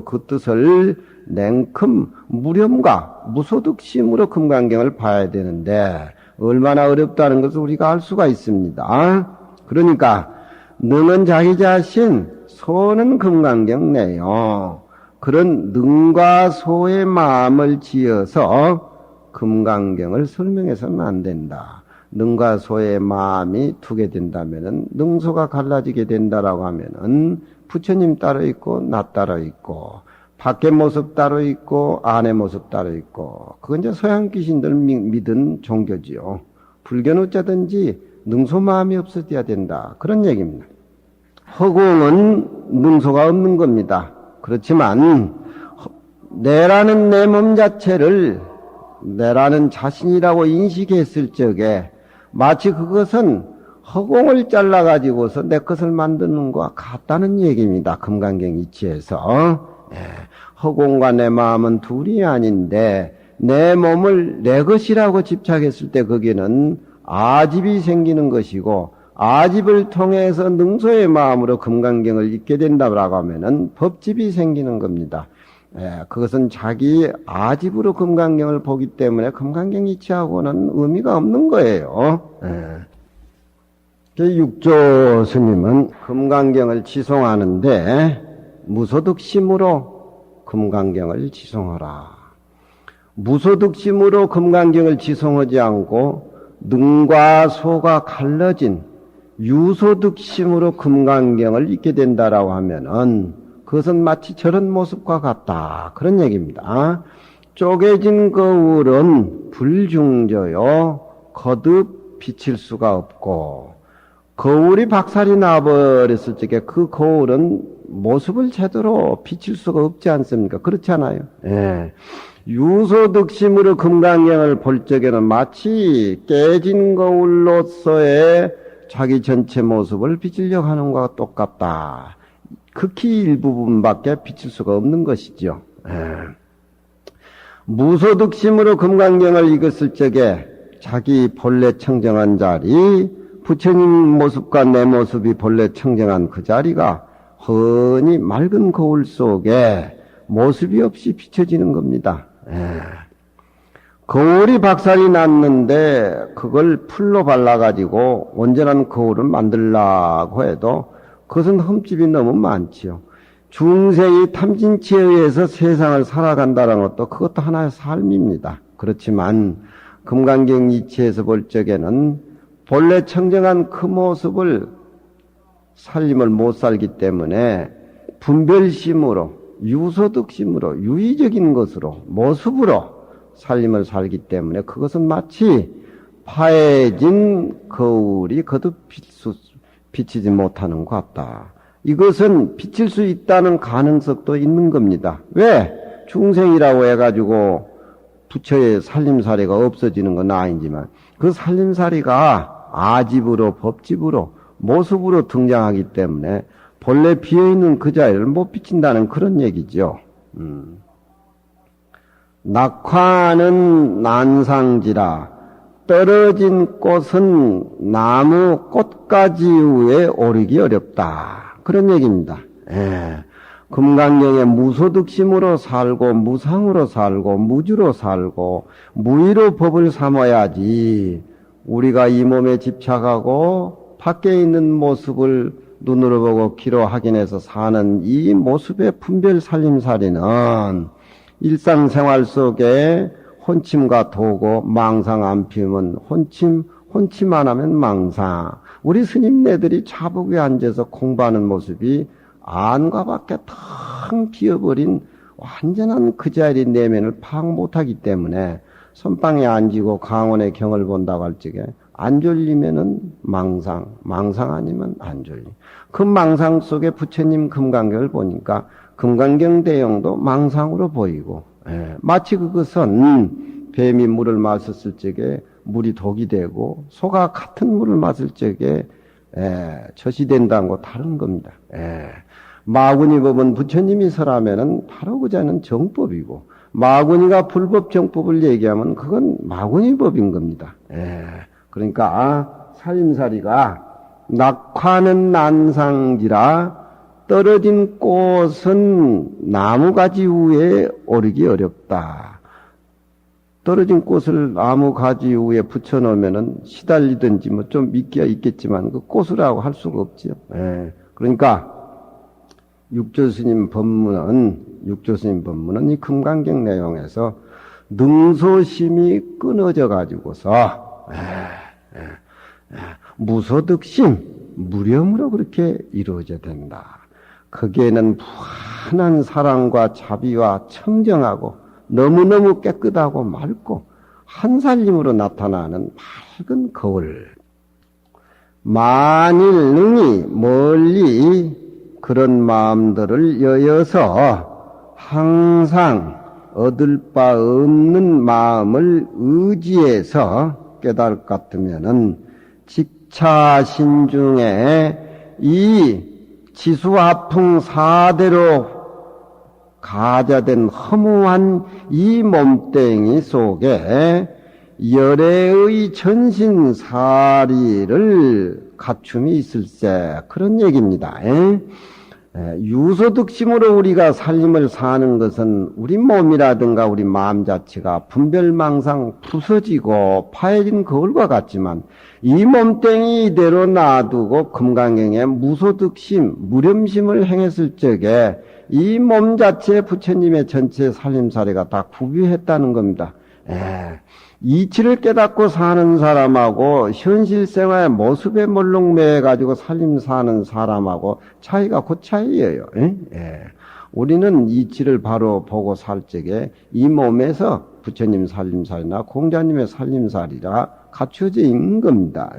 그 뜻을 냉큼 무렴과 무소득심으로 금강경을 봐야 되는데 얼마나 어렵다는 것을 우리가 알 수가 있습니다. 그러니까 능은 자기 자신, 소는 금강경 내요. 그런 능과 소의 마음을 지어서 금강경을 설명해서는 안 된다. 능과 소의 마음이 두게 된다면은 능소가 갈라지게 된다라고 하면은 부처님 따로 있고 나 따로 있고 밖의 모습 따로 있고 안의 모습 따로 있고, 그건 이제 서양 귀신들 믿은 종교지요. 불교는 어쩌든지 능소 마음이 없어져야 된다, 그런 얘기입니다. 허공은 능소가 없는 겁니다. 그렇지만 내라는 내 몸 자체를 내라는 자신이라고 인식했을 적에 마치 그것은 허공을 잘라가지고서 내 것을 만드는 것과 같다는 얘기입니다. 금강경 이치에서. 허공과 내 마음은 둘이 아닌데 내 몸을 내 것이라고 집착했을 때 거기는 아집이 생기는 것이고, 아집을 통해서 능소의 마음으로 금강경을 읽게 된다고 하면은 법집이 생기는 겁니다. 그것은 자기 아집으로 금강경을 보기 때문에 금강경 이치하고는 의미가 없는 거예요. 육조 스님은 금강경을 지송하는데 무소득심으로 금강경을 지송하라. 무소득심으로 금강경을 지송하지 않고 능과 소가 갈라진 유소득심으로 금강경을 읽게 된다라고 하면은 그것은 마치 저런 모습과 같다, 그런 얘기입니다. 쪼개진 거울은 불중저요 거듭 비칠 수가 없고, 거울이 박살이 나버렸을 적에 그 거울은 모습을 제대로 비칠 수가 없지 않습니까? 그렇지 않아요? 유소득심으로 금강경을 볼 적에는 마치 깨진 거울로서의 자기 전체 모습을 비치려고 하는 것과 똑같다. 극히 일부분밖에 비칠 수가 없는 것이죠. 무소득심으로 금강경을 읽었을 적에 자기 본래 청정한 자리, 부처님 모습과 내 모습이 본래 청정한 그 자리가 훤히 맑은 거울 속에 모습이 없이 비춰지는 겁니다. 거울이 박살이 났는데 그걸 풀로 발라가지고 온전한 거울을 만들려고 해도 그것은 흠집이 너무 많지요. 중생이 탐진치에 의해서 세상을 살아간다는 것도 그것도 하나의 삶입니다. 그렇지만 금강경 이치에서 볼 적에는 본래 청정한 그 모습을 살림을 못 살기 때문에 분별심으로, 유소득심으로, 유의적인 것으로, 모습으로 살림을 살기 때문에 그것은 마치 파해진 거울이 거듭 비치지 못하는 것 같다. 이것은 비칠 수 있다는 가능성도 있는 겁니다. 왜? 중생이라고 해가지고 부처의 살림살이가 없어지는 건 아니지만 그 살림살이가 아집으로, 법집으로, 모습으로 등장하기 때문에 본래 비어있는 그 자리를 못 비친다는 그런 얘기죠. 낙화는 난상지라 떨어진 꽃은 나무 꽃가지 위에 오르기 어렵다, 그런 얘기입니다. 금강경에 무소득심으로 살고 무상으로 살고 무주로 살고 무의로 법을 삼아야지, 우리가 이 몸에 집착하고 밖에 있는 모습을 눈으로 보고 귀로 확인해서 사는 이 모습의 분별 살림살이는 일상생활 속에 혼침과 도고 망상 안 피우면 혼침 안 하면 망상. 우리 스님네들이 자복 위에 앉아서 공부하는 모습이 안과 밖에 텅 비어버린 완전한 그 자리 내면을 파악 못하기 때문에 선방에 앉고 강원의 경을 본다고 할 적에 안 졸리면은 망상 아니면 안 졸리. 그 망상 속에 부처님 금강경을 보니까 금강경 대용도 망상으로 보이고, 마치 그것은 뱀이 물을 마셨을 적에 물이 독이 되고 소가 같은 물을 마실 적에 젖이 된다는 거 다른 겁니다. 마구니 법은 부처님이 설하면은 바로 그자는 정법이고, 마구니가 불법 정법을 얘기하면 그건 마구니 법인 겁니다. 그러니까 살림살이가 낙화는 난상지라 떨어진 꽃은 나무가지 위에 오르기 어렵다. 떨어진 꽃을 나무가지 위에 붙여놓으면은 시달리든지 뭐 좀 미끼가 있겠지만 그 꽃이라고 할 수가 없지요. 그러니까 육조스님 법문은 이 금강경 내용에서 능소심이 끊어져 가지고서 무소득심, 무렴으로 그렇게 이루어져야 된다. 거기에는 무한한 사랑과 자비와 청정하고 너무너무 깨끗하고 맑고 한살림으로 나타나는 밝은 거울. 만일 능히 멀리 그런 마음들을 여여서 항상 얻을 바 없는 마음을 의지해서 깨달을 것 같으면은 직차신중에 이 지수화풍 사대로 가자된 허무한 이 몸뚱이 속에 열애의 전신사리를 갖춤이 있을세. 그런 얘기입니다. 유소득심으로 우리가 삶을 사는 것은 우리 몸이라든가 우리 마음 자체가 분별망상 부서지고 파해진 거울과 같지만 이 몸뚱이 이대로 놔두고 금강경에 무소득심, 무렴심을 행했을 적에 이 몸 자체에 부처님의 전체 살림살이가 다 구비했다는 겁니다. 이치를 깨닫고 사는 사람하고 현실생활의 모습에 몰롱매가지고 살림 사는 사람하고 차이가 그 차이예요. 우리는 이치를 바로 보고 살 적에 이 몸에서 부처님 살림살이나 공자님의 살림살이라 갖춰져 있는 겁니다.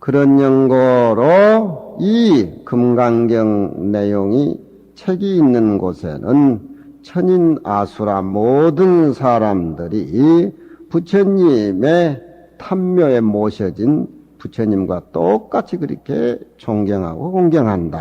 그런 연고로 이 금강경 내용이 책이 있는 곳에는 천인 아수라 모든 사람들이 부처님의 탐묘에 모셔진 부처님과 똑같이 그렇게 존경하고 공경한다.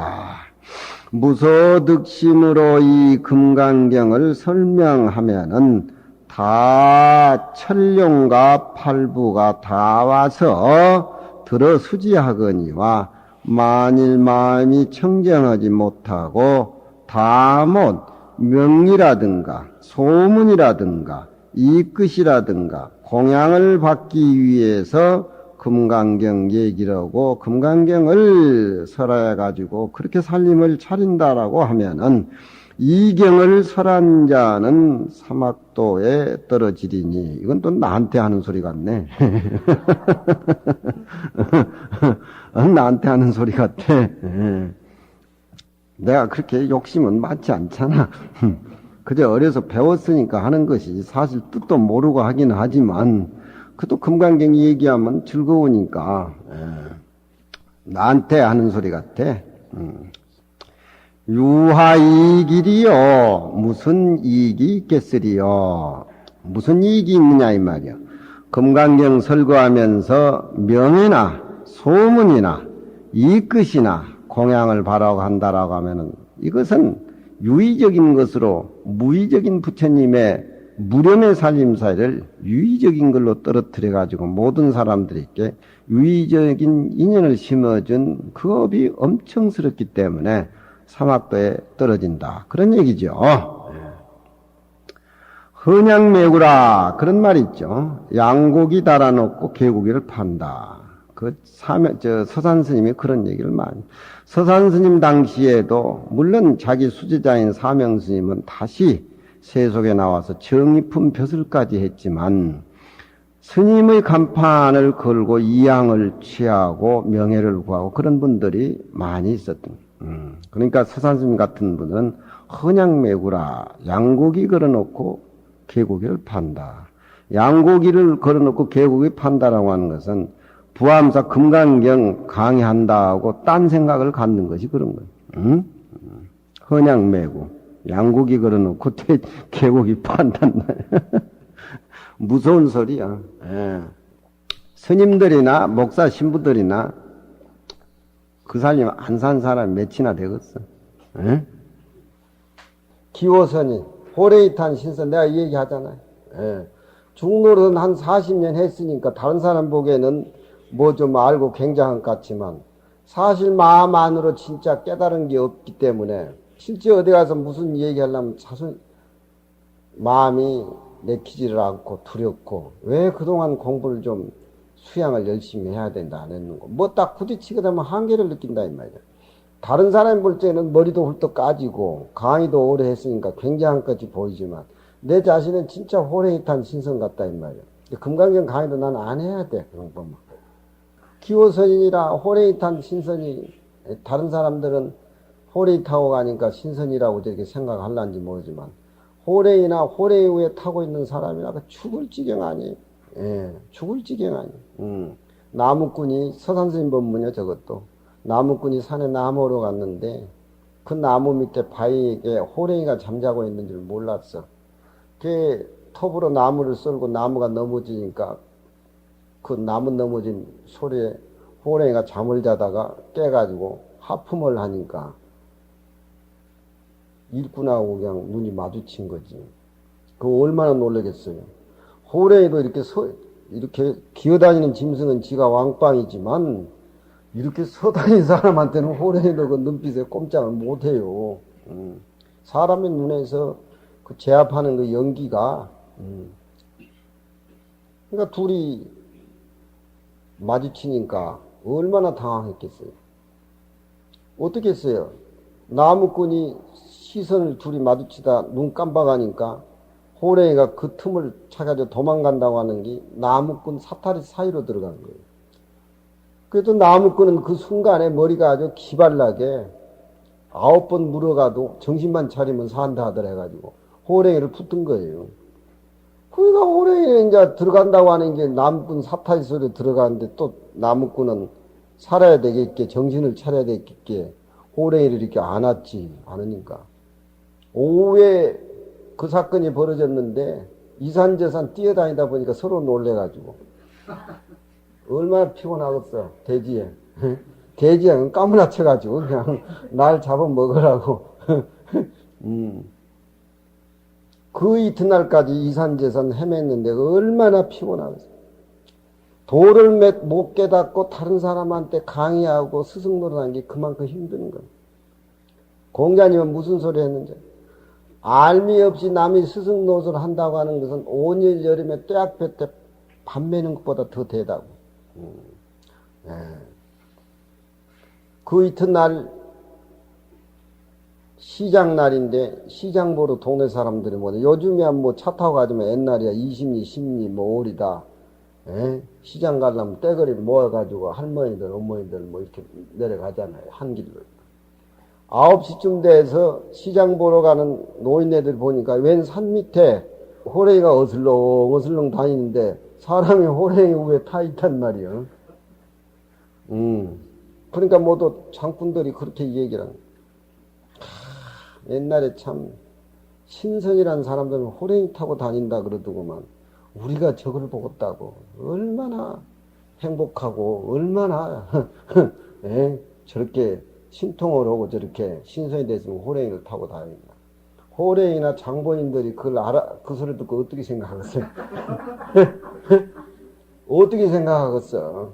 무소득심으로 이 금강경을 설명하면은 다 천룡과 팔부가 다 와서 들어수지하거니와 만일 마음이 청정하지 못하고 다 못 명리라든가 소문이라든가 이끝이라든가 공양을 받기 위해서 금강경 얘기를 하고 금강경을 설해 가지고 그렇게 살림을 차린다라고 하면은 이 경을 설한 자는 사막도에 떨어지리니. 이건 또 나한테 하는 소리 같네. 나한테 하는 소리 같아. 내가 그렇게 욕심은 많지 않잖아. 그저 어려서 배웠으니까 하는 것이 사실 뜻도 모르고 하긴 하지만 그래도 금강경 얘기하면 즐거우니까 나한테 하는 소리 같아. 유하이익이리요. 무슨 이익이 있겠으리요. 무슨 이익이 있느냐 이 말이야. 금강경 설거하면서 명예나 소문이나 이끝이나 공양을 바라고 한다라고 하면은 이것은 유의적인 것으로 무의적인 부처님의 무렴의 살림살이를 유의적인 걸로 떨어뜨려 가지고 모든 사람들에게 유의적인 인연을 심어준 그 업이 엄청스럽기 때문에 사막도에 떨어진다. 그런 얘기죠. 헌양매구라 그런 말 있죠. 양고기 달아놓고 개고기를 판다. 서산 스님이 그런 얘기를 많이. 서산 스님 당시에도 물론 자기 수제자인 사명 스님은 다시 세속에 나와서 정의품 벼슬까지 했지만 스님의 간판을 걸고 이양을 취하고 명예를 구하고 그런 분들이 많이 있었던. 그러니까 서산스님 같은 분은 헌양매구라 양고기 걸어놓고 개고기를 판다. 양고기를 걸어놓고 개고기 판다라고 하는 것은 부암사 금강경 강의한다고 딴 생각을 갖는 것이 그런 거예요. 응? 헌양매구 양고기 걸어놓고 개고기 판단 말이야. 무서운 소리야. 예. 스님들이나 목사 신부들이나 그 살림 안 산 사람이 몇이나 되겠어. 예? 기호선이 호레이탄 신선 내가 얘기하잖아요. 예. 중노릇은 한 40년 했으니까 다른 사람 보기에는 뭐 좀 알고 굉장한 것 같지만 사실 마음 안으로 진짜 깨달은 게 없기 때문에 실제 어디 가서 무슨 얘기하려면 사실 마음이 내키지를 않고 두렵고 왜 그동안 공부를 좀 수양을 열심히 해야 된다 안 했는고 뭐 딱 부딪히게 되면 한계를 느낀다 이 말이야. 다른 사람이 볼 때는 머리도 훌떡 까지고 강의도 오래 했으니까 굉장한 것이 보이지만 내 자신은 진짜 호랭이탄 신선 같다 이 말이야. 금강경 강의도 난 안 해야 돼 그런 거만. 기호선이라 호랭이탄 신선이 다른 사람들은 호랭이 타고 가니까 신선이라고 저렇게 생각할란지 모르지만 호랭이나 호랭이 위에 타고 있는 사람이라 죽을 지경 아니에요. 예, 죽을 지경 아니에요. 나무꾼이 서산스님 법문이요 저것도. 나무꾼이 산에 나무로 갔는데 그 나무 밑에 바위에 호랭이가 잠자고 있는 줄 몰랐어. 그 톱으로 나무를 썰고 나무가 넘어지니까 그 나무 넘어진 소리에 호랭이가 잠을 자다가 깨가지고 하품을 하니까 일꾼하고 그냥 눈이 마주친 거지. 그거 얼마나 놀라겠어요. 호랭이도 이렇게 기어다니는 짐승은 지가 왕빵이지만 이렇게 서다니는 사람한테는 호랭이도 그 눈빛에 꼼짝을 못해요. 사람의 눈에서 그 제압하는 그 연기가, 그러니까 둘이 마주치니까 얼마나 당황했겠어요. 어떻게 했어요? 나무꾼이 시선을 둘이 마주치다 눈 깜빡하니까 호랭이가 그 틈을 차가지고 도망간다고 하는 게 나무꾼 사타리 사이로 들어간 거예요. 그래도 나무꾼은 그 순간에 머리가 아주 기발나게 9번 물어가도 정신만 차리면 산다 하더라 해가지고 호랭이를 붙은 거예요. 그러니까 호랭이는 이제 들어간다고 하는 게 나무꾼 사타리 소리에 들어가는데 또 나무꾼은 살아야 되겠게 정신을 차려야 되겠게 호랭이를 이렇게 안았지 않으니까 오후에 그 사건이 벌어졌는데 이산저산 뛰어다니다 보니까 서로 놀래가지고 얼마나 피곤하겠어 대지에 대지에 까무라쳐가지고 그냥 날 잡아먹으라고 그 이튿날까지 이산저산 헤맸는데 얼마나 피곤하겠어. 도를 못 깨닫고 다른 사람한테 강의하고 스승 노릇하는 게 그만큼 힘든 거예요. 공자님은 무슨 소리 했는지 알미 없이 남이 스승 노릇을 한다고 하는 것은 온열 여름에 떼약볕 때 밥 매는 것보다 더 대다고. 네. 그 이튿날 시장 날인데 시장 보러 동네 사람들이 뭐냐 요즘이야 뭐 차 타고 가지면 옛날이야 20리 10리 뭐 5리다 시장 가려면 떼거리 모아가지고 할머니들 어머니들 뭐 이렇게 내려가잖아요 한 길로 9시쯤 돼서 시장 보러 가는 노인네들 보니까 웬 산 밑에 호랭이가 어슬렁 다니는데 사람이 호랭이 위에 타 있단 말이야. 그러니까 모두 장꾼들이 그렇게 얘기를 하는 옛날에 참 신선이라는 사람들은 호랭이 타고 다닌다 그러더구만 우리가 저걸 보겠다고 얼마나 행복하고 얼마나 저렇게 신통을 하고 저렇게 신선이 됐으면 호랭이를 타고 다닌다. 호랭이나 장본인들이 그 소리 듣고 어떻게 생각하겠어요? 어떻게 생각하겠어?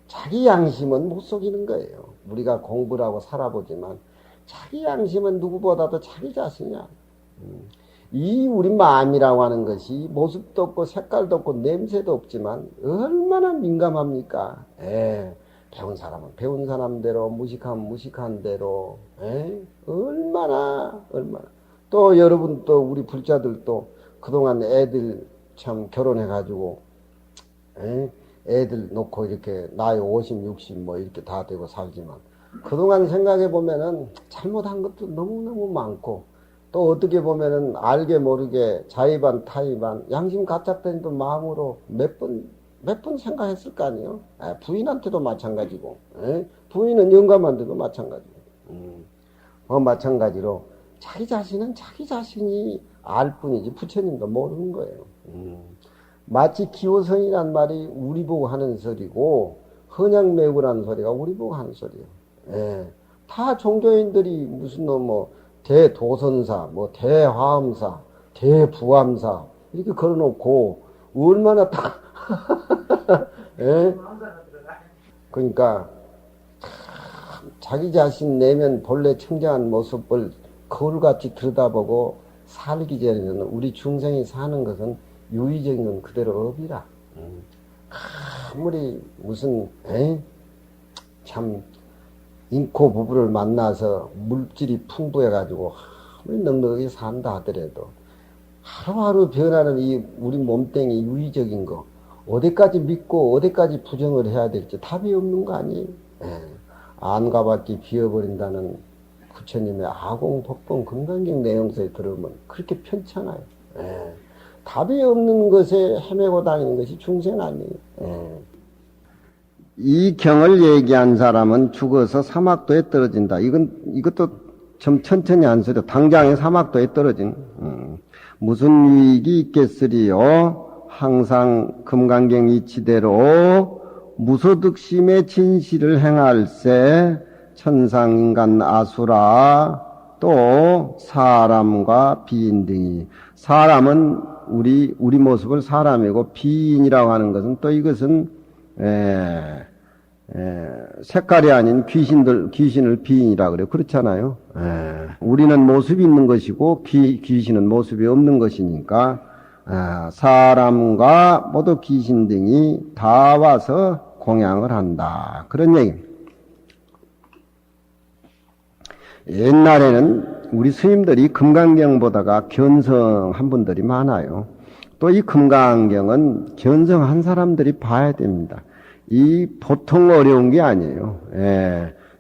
자기 양심은 못 속이는 거예요. 우리가 공부를 하고 살아보지만 자기 양심은 누구보다도 자기 자신이야. 이 우리 마음이라고 하는 것이 모습도 없고 색깔도 없고 냄새도 없지만 얼마나 민감합니까? 배운 사람은 배운 사람대로 무식하면 무식한 대로 얼마나 또 여러분 또 우리 불자들도 그동안 애들 참 결혼해가지고 애들 놓고 이렇게 나이 50, 60 뭐 이렇게 다 되고 살지만 그동안 생각해 보면은 잘못한 것도 너무너무 많고 또 어떻게 보면은 알게 모르게 자의반 타의반 양심 가짝된 마음으로 몇 번 생각했을 거 아니에요. 부인한테도 마찬가지고 부인은 영감한테도 마찬가지고 마찬가지로 자기 자신은 자기 자신이 알 뿐이지 부처님도 모르는 거예요. 마치 기호성이란 말이 우리 보고 하는 소리고 헌양매구라는 소리가 우리 보고 하는 소리예요. 다 종교인들이 무슨 뭐 대도선사, 뭐 대화엄사, 대부암사 이렇게 걸어놓고 얼마나 다 그러니까 자기 자신 내면 본래 청정한 모습을 거울같이 들여다보고 살기 전에는 우리 중생이 사는 것은 유의적인 건 그대로 업이라. 아무리 무슨 참 인코 부부를 만나서 물질이 풍부해가지고 아무리 넉넉하게 산다 하더라도 하루하루 변하는 이 우리 몸뚱이 유의적인 거 어디까지 믿고 어디까지 부정을 해야 될지 답이 없는 거 아니에요. 안가밖에 비어버린다는 부처님의 아공법봉 금강경 내용서에 들으면 그렇게 편찮아요. 답이 없는 것에 헤매고 다니는 것이 중생 아니에요. 이 경을 얘기한 사람은 죽어서 사막도에 떨어진다. 이것도 좀 천천히 한 소리다. 당장에 사막도에 떨어진. 무슨 유익이 있겠으리요? 항상 금강경 이치대로 무소득심의 진실을 행할세 천상인간 아수라 또 사람과 비인 등이 사람은 우리 모습을 사람이고 비인이라고 하는 것은 또 이것은 색깔이 아닌 귀신을 비인이라고 그래요. 그렇잖아요. 우리는 모습이 있는 것이고 귀신은 모습이 없는 것이니까 사람과 모두 귀신 등이 다 와서 공양을 한다. 그런 얘기입니다. 옛날에는 우리 스님들이 금강경보다가 견성한 분들이 많아요. 또 이 금강경은 견성한 사람들이 봐야 됩니다. 이 보통 어려운 게 아니에요.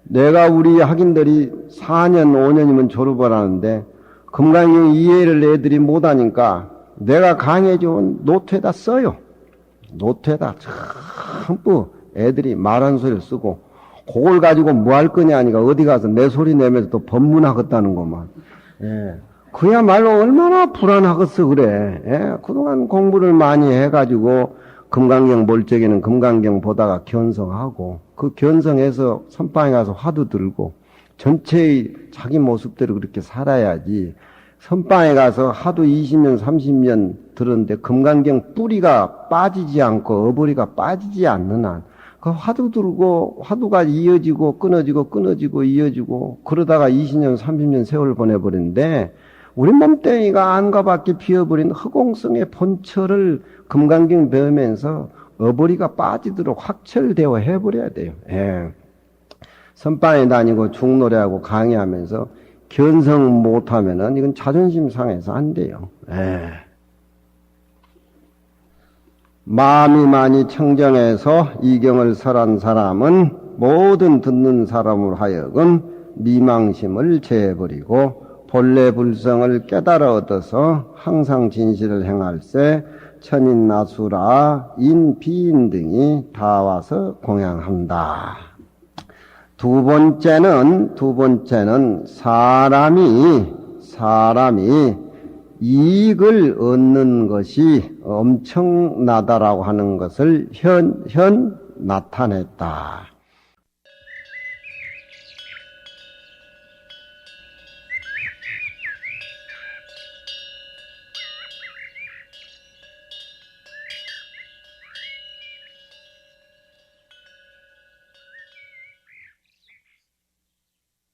내가 우리 학인들이 4년, 5년이면 졸업을 하는데 금강경 이해를 애들이 못하니까 내가 강해준 노트에다 써요. 노트에다 전부 애들이 말한 소리를 쓰고 그걸 가지고 뭐 할 거냐 하니까 어디 가서 내 소리 내면서 또 법문하겠다는 것만. 그야말로 얼마나 불안하겠어 그래. 그동안 공부를 많이 해가지고 금강경 볼 적에는 금강경 보다가 견성하고 그 견성해서 선방에 가서 화두 들고 전체의 자기 모습대로 그렇게 살아야지. 선방에 가서 하도 20년 30년 들었는데 금강경 뿌리가 빠지지 않고 어버리가 빠지지 않는 한 그 화두 들고 화두가 이어지고 끊어지고 이어지고 그러다가 20년 30년 세월을 보내버리는데 우리 몸뚱이가 안과 밖에 비어버린 허공성의 본처를 금강경 배우면서 어버리가 빠지도록 확철되어 해버려야 돼요. 선방에 다니고 중노래하고 강의하면서 견성 못하면은 이건 자존심 상해서 안 돼요. 마음이 많이 청정해서 이 경을 설한 사람은 모든 듣는 사람으로 하여금 미망심을 제해버리고 본래 불성을 깨달아 얻어서 항상 진실을 행할세 천인 나수라 인 비인 등이 다 와서 공양한다. 두 번째는 사람이 이익을 얻는 것이 엄청나다라고 하는 것을 현 나타냈다.